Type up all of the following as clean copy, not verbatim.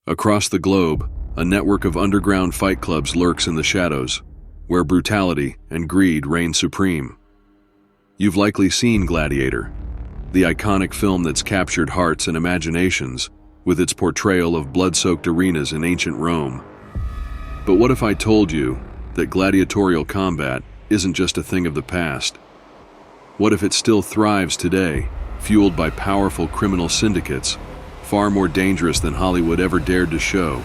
Across the globe, a network of underground fight clubs lurks in the shadows, where brutality and greed reign supreme. You've likely seen Gladiator, the iconic film that's captured hearts and imaginations with its portrayal of blood-soaked arenas in ancient Rome. But what if I told you that gladiatorial combat isn't just a thing of the past? What if it still thrives today, fueled by powerful criminal syndicates, far more dangerous than Hollywood ever dared to show?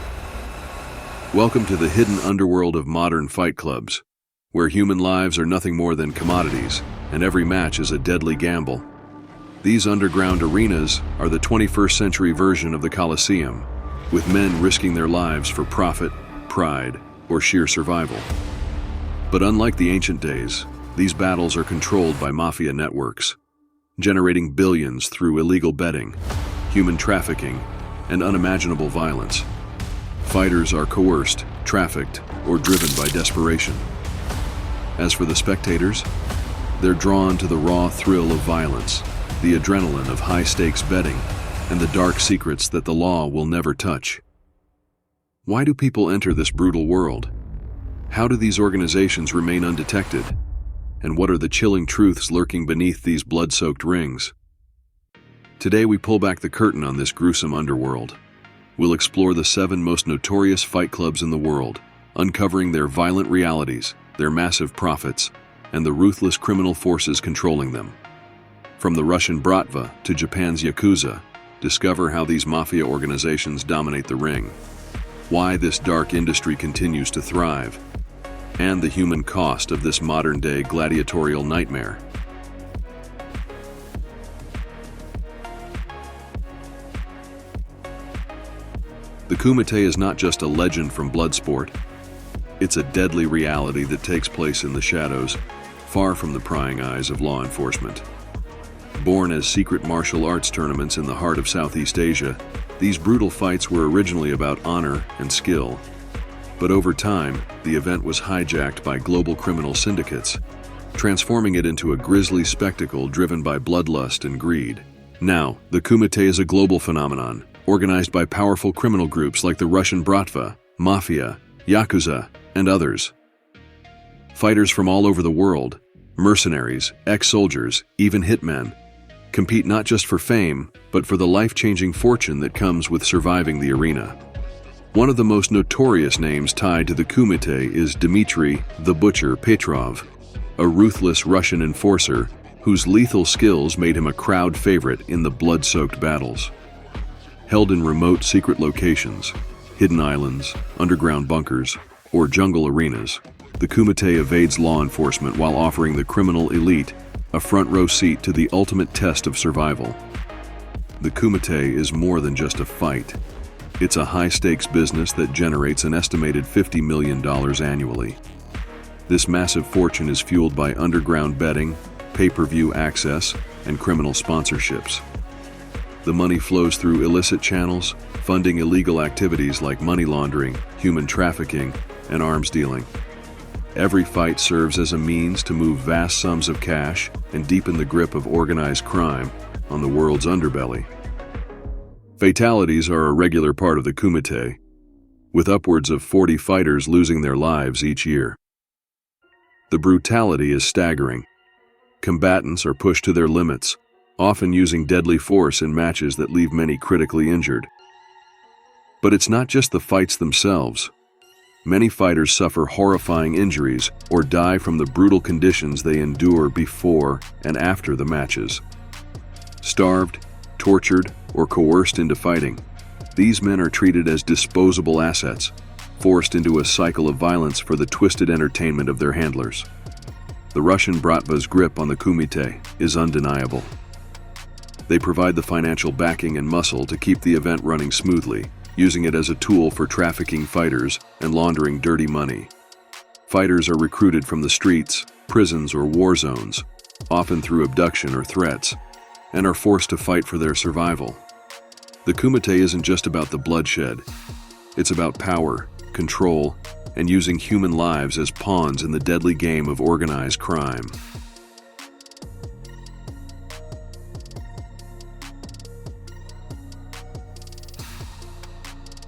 Welcome to the hidden underworld of modern fight clubs, where human lives are nothing more than commodities, and every match is a deadly gamble. These underground arenas are the 21st century version of the Colosseum, with men risking their lives for profit, pride, or sheer survival. But unlike the ancient days, these battles are controlled by mafia networks, generating billions through illegal betting, human trafficking, and unimaginable violence. Fighters are coerced, trafficked, or driven by desperation. As for the spectators, they're drawn to the raw thrill of violence, the adrenaline of high-stakes betting, and the dark secrets that the law will never touch. Why do people enter this brutal world? How do these organizations remain undetected? And what are the chilling truths lurking beneath these blood-soaked rings? Today we pull back the curtain on this gruesome underworld. We'll explore the 7 most notorious fight clubs in the world, uncovering their violent realities, their massive profits, and the ruthless criminal forces controlling them. From the Russian Bratva to Japan's Yakuza, discover how these mafia organizations dominate the ring, why this dark industry continues to thrive, and the human cost of this modern-day gladiatorial nightmare. The Kumite is not just a legend from Bloodsport. It's a deadly reality that takes place in the shadows, far from the prying eyes of law enforcement. Born as secret martial arts tournaments in the heart of Southeast Asia, these brutal fights were originally about honor and skill. But over time, the event was hijacked by global criminal syndicates, transforming it into a grisly spectacle driven by bloodlust and greed. Now, the Kumite is a global phenomenon, organized by powerful criminal groups like the Russian Bratva, Mafia, Yakuza, and others. Fighters from all over the world, mercenaries, ex-soldiers, even hitmen, compete not just for fame, but for the life-changing fortune that comes with surviving the arena. One of the most notorious names tied to the Kumite is Dmitry "the Butcher" Petrov, a ruthless Russian enforcer whose lethal skills made him a crowd favorite in the blood-soaked battles. Held in remote secret locations, hidden islands, underground bunkers, or jungle arenas, the Kumite evades law enforcement while offering the criminal elite a front-row seat to the ultimate test of survival. The Kumite is more than just a fight. It's a high-stakes business that generates an estimated $50 million annually. This massive fortune is fueled by underground betting, pay-per-view access, and criminal sponsorships. The money flows through illicit channels, funding illegal activities like money laundering, human trafficking, and arms dealing. Every fight serves as a means to move vast sums of cash and deepen the grip of organized crime on the world's underbelly. Fatalities are a regular part of the Kumite, with upwards of 40 fighters losing their lives each year. The brutality is staggering. Combatants are pushed to their limits, often using deadly force in matches that leave many critically injured. But it's not just the fights themselves. Many fighters suffer horrifying injuries or die from the brutal conditions they endure before and after the matches. Starved, tortured, or coerced into fighting, these men are treated as disposable assets, forced into a cycle of violence for the twisted entertainment of their handlers. The Russian Bratva's grip on the Kumite is undeniable. They provide the financial backing and muscle to keep the event running smoothly, using it as a tool for trafficking fighters and laundering dirty money. Fighters are recruited from the streets, prisons, or war zones, often through abduction or threats, and are forced to fight for their survival. The Kumite isn't just about the bloodshed. It's about power, control, and using human lives as pawns in the deadly game of organized crime.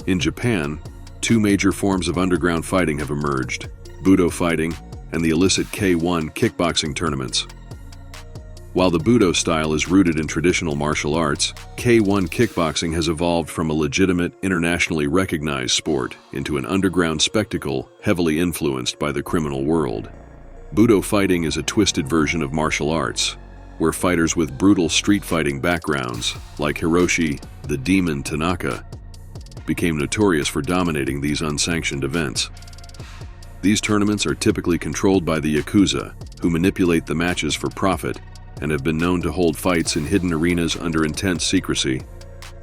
In Japan, two major forms of underground fighting have emerged: Budo fighting and the illicit K1 kickboxing tournaments. While the Budo style is rooted in traditional martial arts, K1 kickboxing has evolved from a legitimate, internationally recognized sport into an underground spectacle heavily influenced by the criminal world. Budo fighting is a twisted version of martial arts, where fighters with brutal street fighting backgrounds, like Hiroshi the Demon Tanaka, became notorious for dominating these unsanctioned events. These tournaments are typically controlled by the Yakuza, who manipulate the matches for profit and have been known to hold fights in hidden arenas under intense secrecy.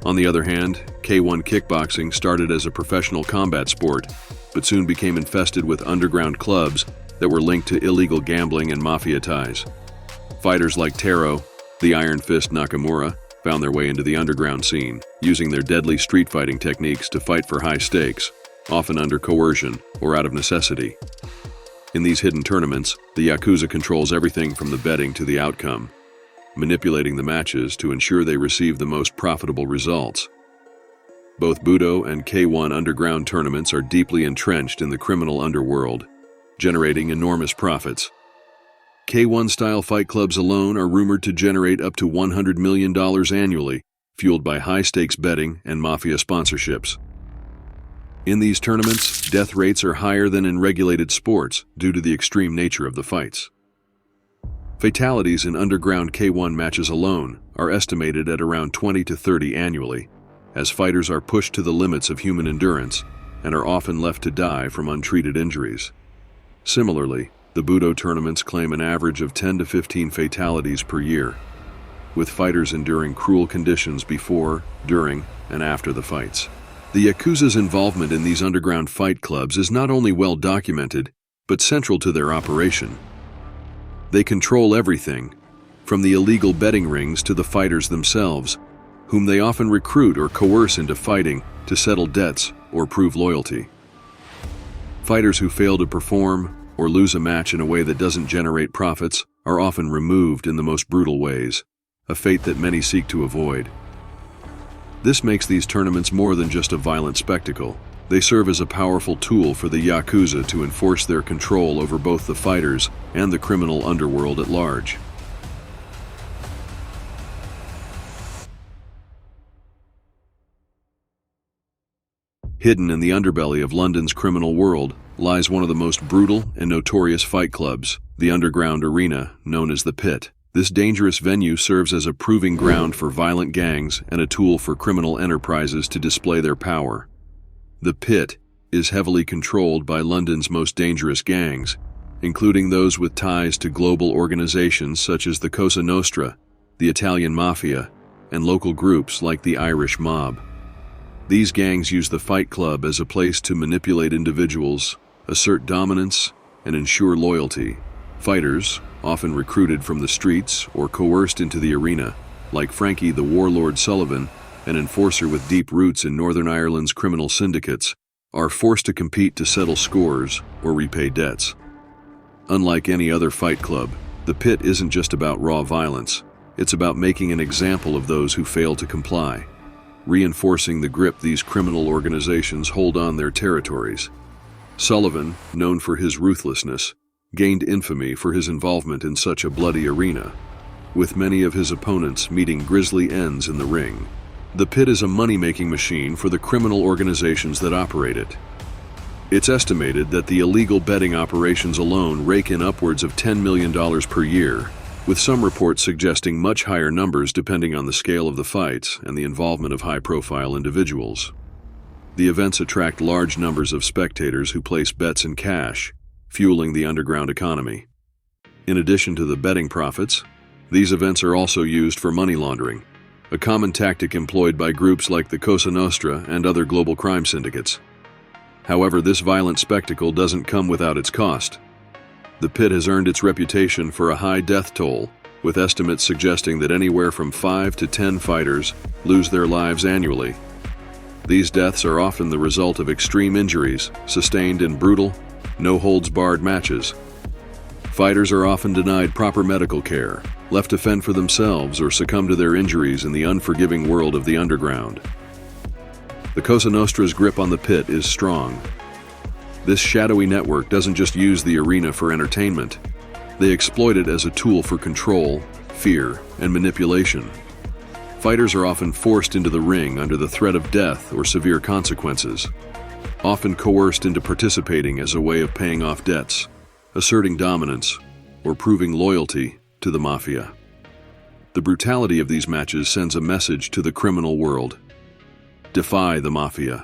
On the other hand, K1 kickboxing started as a professional combat sport, but soon became infested with underground clubs that were linked to illegal gambling and mafia ties. Fighters like Taro, the Iron Fist Nakamura, found their way into the underground scene, using their deadly street fighting techniques to fight for high stakes, often under coercion or out of necessity. In these hidden tournaments, the Yakuza controls everything from the betting to the outcome, manipulating the matches to ensure they receive the most profitable results. Both Budo and K1 underground tournaments are deeply entrenched in the criminal underworld, generating enormous profits. K1-style fight clubs alone are rumored to generate up to $100 million annually, fueled by high-stakes betting and mafia sponsorships. In these tournaments, death rates are higher than in regulated sports due to the extreme nature of the fights. Fatalities in underground K1 matches alone are estimated at around 20 to 30 annually, as fighters are pushed to the limits of human endurance and are often left to die from untreated injuries. Similarly, the Budo tournaments claim an average of 10 to 15 fatalities per year, with fighters enduring cruel conditions before, during, and after the fights. The Yakuza's involvement in these underground fight clubs is not only well documented, but central to their operation. They control everything, from the illegal betting rings to the fighters themselves, whom they often recruit or coerce into fighting to settle debts or prove loyalty. Fighters who fail to perform or lose a match in a way that doesn't generate profits are often removed in the most brutal ways, a fate that many seek to avoid. This makes these tournaments more than just a violent spectacle. They serve as a powerful tool for the Yakuza to enforce their control over both the fighters and the criminal underworld at large. Hidden in the underbelly of London's criminal world lies one of the most brutal and notorious fight clubs, the underground arena known as the Pit. This dangerous venue serves as a proving ground for violent gangs and a tool for criminal enterprises to display their power. The Pit is heavily controlled by London's most dangerous gangs, including those with ties to global organizations such as the Cosa Nostra, the Italian Mafia, and local groups like the Irish Mob. These gangs use the Fight Club as a place to manipulate individuals, assert dominance, and ensure loyalty. Fighters, often recruited from the streets or coerced into the arena, like Frankie the Warlord Sullivan, an enforcer with deep roots in Northern Ireland's criminal syndicates, are forced to compete to settle scores or repay debts. Unlike any other fight club, the Pit isn't just about raw violence. It's about making an example of those who fail to comply, reinforcing the grip these criminal organizations hold on their territories. Sullivan, known for his ruthlessness, gained infamy for his involvement in such a bloody arena, with many of his opponents meeting grisly ends in the ring. The Pit is a money-making machine for the criminal organizations that operate it. It's estimated that the illegal betting operations alone rake in upwards of $10 million per year, with some reports suggesting much higher numbers depending on the scale of the fights and the involvement of high-profile individuals. The events attract large numbers of spectators who place bets in cash, fueling the underground economy. In addition to the betting profits, these events are also used for money laundering, a common tactic employed by groups like the Cosa Nostra and other global crime syndicates. However, this violent spectacle doesn't come without its cost. The Pit has earned its reputation for a high death toll, with estimates suggesting that anywhere from 5 to 10 fighters lose their lives annually. These deaths are often the result of extreme injuries sustained in brutal, no-holds-barred matches. Fighters are often denied proper medical care, left to fend for themselves or succumb to their injuries in the unforgiving world of the underground. The Cosa Nostra's grip on the pit is strong. This shadowy network doesn't just use the arena for entertainment. They exploit it as a tool for control, fear, and manipulation. Fighters are often forced into the ring under the threat of death or severe consequences, often coerced into participating as a way of paying off debts, asserting dominance, or proving loyalty to the mafia. The brutality of these matches sends a message to the criminal world. Defy the mafia,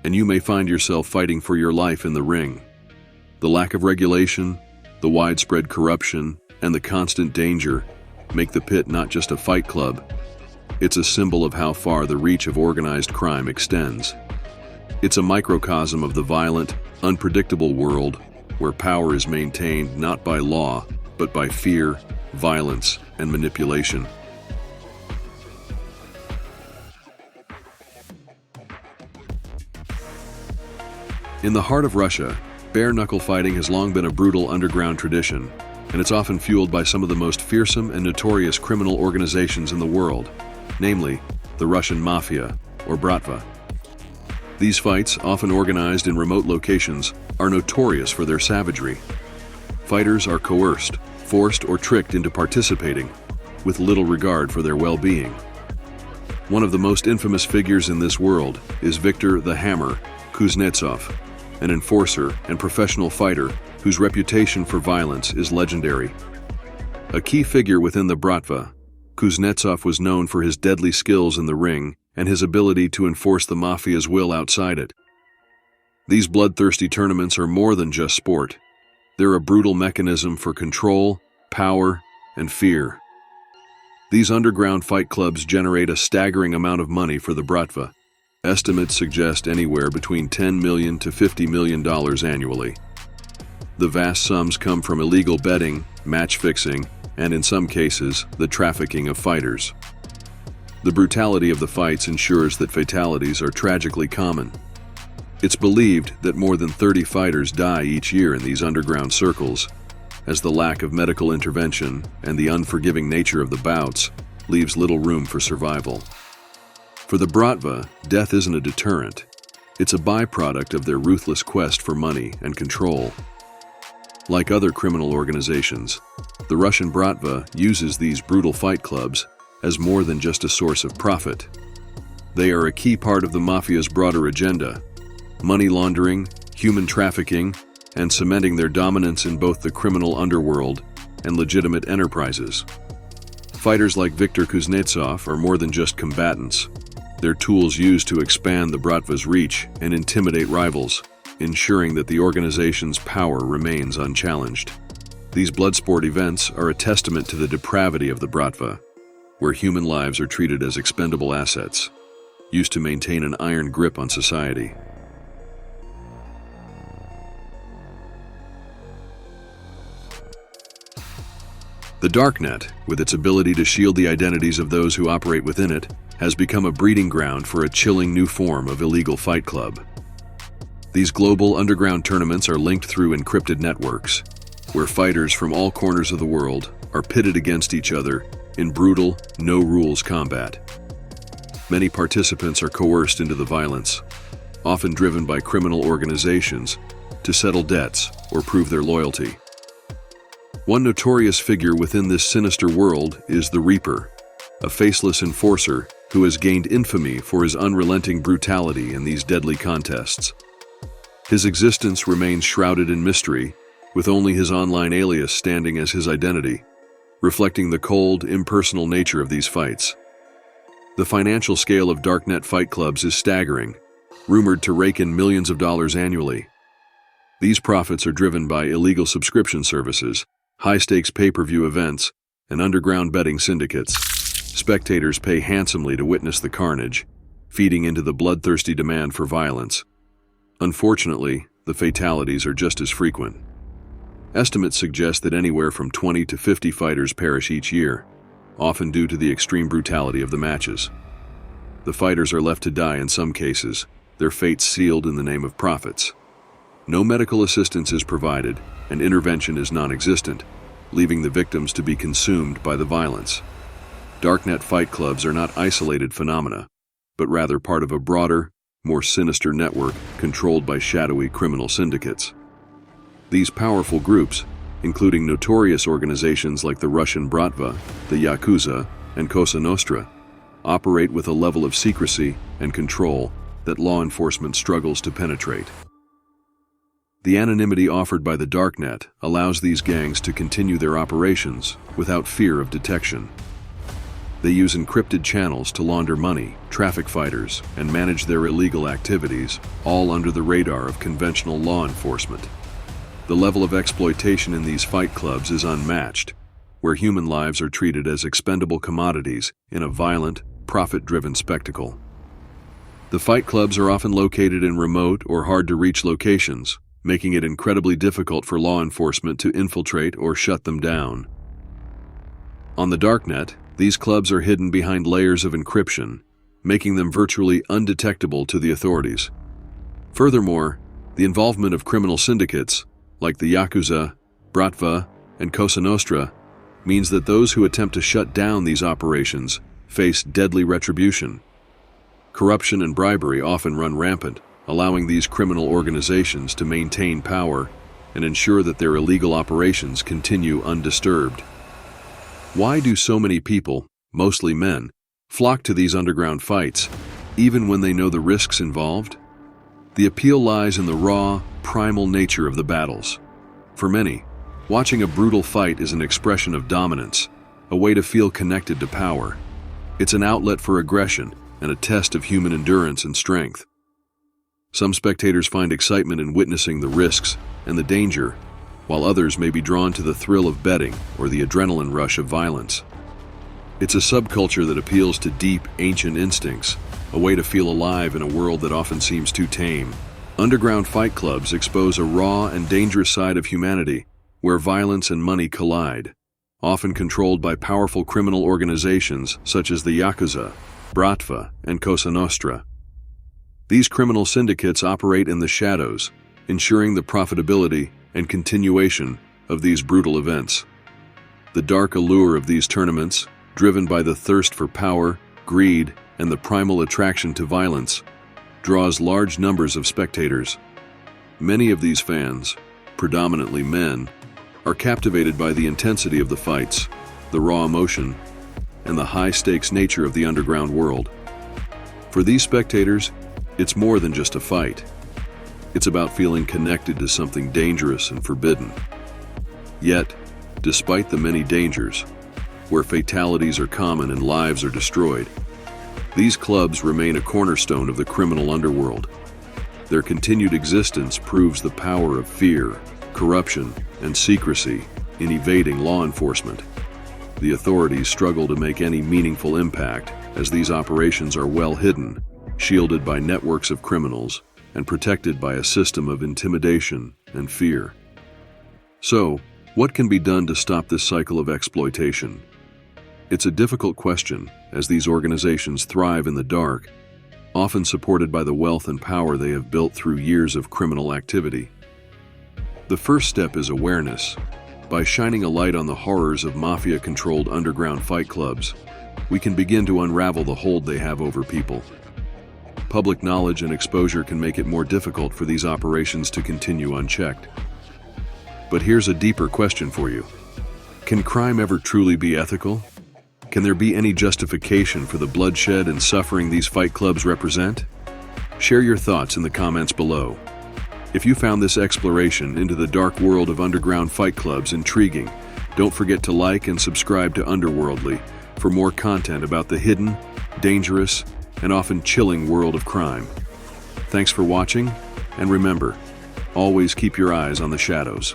and you may find yourself fighting for your life in the ring. The lack of regulation, the widespread corruption, and the constant danger make the pit not just a fight club. It's a symbol of how far the reach of organized crime extends. It's a microcosm of the violent, unpredictable world where power is maintained not by law, but by fear, violence, and manipulation. In the heart of Russia, bare-knuckle fighting has long been a brutal underground tradition, and it's often fueled by some of the most fearsome and notorious criminal organizations in the world, namely the Russian Mafia, or Bratva. These fights, often organized in remote locations, are notorious for their savagery. Fighters are coerced, forced, or tricked into participating, with little regard for their well-being. One of the most infamous figures in this world is Viktor the Hammer Kuznetsov, an enforcer and professional fighter whose reputation for violence is legendary. A key figure within the Bratva, Kuznetsov was known for his deadly skills in the ring and his ability to enforce the mafia's will outside it. These bloodthirsty tournaments are more than just sport. They're a brutal mechanism for control, power, and fear. These underground fight clubs generate a staggering amount of money for the Bratva. Estimates suggest anywhere between $10 million to $50 million annually. The vast sums come from illegal betting, match fixing, and in some cases, the trafficking of fighters. The brutality of the fights ensures that fatalities are tragically common. It's believed that more than 30 fighters die each year in these underground circles, as the lack of medical intervention and the unforgiving nature of the bouts leaves little room for survival. For the Bratva, death isn't a deterrent. It's a byproduct of their ruthless quest for money and control. Like other criminal organizations, the Russian Bratva uses these brutal fight clubs as more than just a source of profit. They are a key part of the mafia's broader agenda: money laundering, human trafficking, and cementing their dominance in both the criminal underworld and legitimate enterprises. Fighters like Viktor Kuznetsov are more than just combatants. They're tools used to expand the Bratva's reach and intimidate rivals, ensuring that the organization's power remains unchallenged. These Bloodsport events are a testament to the depravity of the Bratva, where human lives are treated as expendable assets, used to maintain an iron grip on society. The Darknet, with its ability to shield the identities of those who operate within it, has become a breeding ground for a chilling new form of illegal fight club. These global underground tournaments are linked through encrypted networks, where fighters from all corners of the world are pitted against each other in brutal, no-rules combat. Many participants are coerced into the violence, often driven by criminal organizations, to settle debts or prove their loyalty. One notorious figure within this sinister world is the Reaper, a faceless enforcer who has gained infamy for his unrelenting brutality in these deadly contests. His existence remains shrouded in mystery, with only his online alias standing as his identity, reflecting the cold, impersonal nature of these fights. The financial scale of Darknet Fight Clubs is staggering, rumored to rake in millions of dollars annually. These profits are driven by illegal subscription services, high-stakes pay-per-view events, and underground betting syndicates. Spectators pay handsomely to witness the carnage, feeding into the bloodthirsty demand for violence. Unfortunately, the fatalities are just as frequent. Estimates suggest that anywhere from 20 to 50 fighters perish each year, often due to the extreme brutality of the matches. The fighters are left to die in some cases, their fates sealed in the name of profits. No medical assistance is provided, and intervention is non-existent, leaving the victims to be consumed by the violence. Darknet fight clubs are not isolated phenomena, but rather part of a broader, more sinister network controlled by shadowy criminal syndicates. These powerful groups, including notorious organizations like the Russian Bratva, the Yakuza, and Cosa Nostra, operate with a level of secrecy and control that law enforcement struggles to penetrate. The anonymity offered by the Darknet allows these gangs to continue their operations without fear of detection. They use encrypted channels to launder money, traffic fighters, and manage their illegal activities, all under the radar of conventional law enforcement. The level of exploitation in these fight clubs is unmatched, where human lives are treated as expendable commodities in a violent, profit-driven spectacle. The fight clubs are often located in remote or hard-to-reach locations, making it incredibly difficult for law enforcement to infiltrate or shut them down. On the Darknet, these clubs are hidden behind layers of encryption, making them virtually undetectable to the authorities. Furthermore, the involvement of criminal syndicates, like the Yakuza, Bratva, and Cosa Nostra, means that those who attempt to shut down these operations face deadly retribution. Corruption and bribery often run rampant, allowing these criminal organizations to maintain power and ensure that their illegal operations continue undisturbed. Why do so many people, mostly men, flock to these underground fights, even when they know the risks involved? The appeal lies in the raw, primal nature of the battles. For many, watching a brutal fight is an expression of dominance, a way to feel connected to power. It's an outlet for aggression and a test of human endurance and strength. Some spectators find excitement in witnessing the risks and the danger, while others may be drawn to the thrill of betting or the adrenaline rush of violence. It's a subculture that appeals to deep, ancient instincts, a way to feel alive in a world that often seems too tame. Underground fight clubs expose a raw and dangerous side of humanity, where violence and money collide, often controlled by powerful criminal organizations such as the Yakuza, Bratva, and Cosa Nostra. These criminal syndicates operate in the shadows, ensuring the profitability and continuation of these brutal events. The dark allure of these tournaments, driven by the thirst for power, greed, and the primal attraction to violence, draws large numbers of spectators. Many of these fans, predominantly men, are captivated by the intensity of the fights, the raw emotion, and the high-stakes nature of the underground world. For these spectators, it's more than just a fight. It's about feeling connected to something dangerous and forbidden. Yet, despite the many dangers, where fatalities are common and lives are destroyed, these clubs remain a cornerstone of the criminal underworld. Their continued existence proves the power of fear, corruption, and secrecy in evading law enforcement. The authorities struggle to make any meaningful impact, as these operations are well hidden, shielded by networks of criminals, and protected by a system of intimidation and fear. So, what can be done to stop this cycle of exploitation? It's a difficult question, as these organizations thrive in the dark, often supported by the wealth and power they have built through years of criminal activity. The first step is awareness. By shining a light on the horrors of mafia-controlled underground fight clubs, we can begin to unravel the hold they have over people. Public knowledge and exposure can make it more difficult for these operations to continue unchecked. But here's a deeper question for you. Can crime ever truly be ethical? Can there be any justification for the bloodshed and suffering these fight clubs represent? Share your thoughts in the comments below. If you found this exploration into the dark world of underground fight clubs intriguing, don't forget to like and subscribe to Underworldly for more content about the hidden, dangerous, and often chilling world of crime. Thanks for watching, and remember, always keep your eyes on the shadows.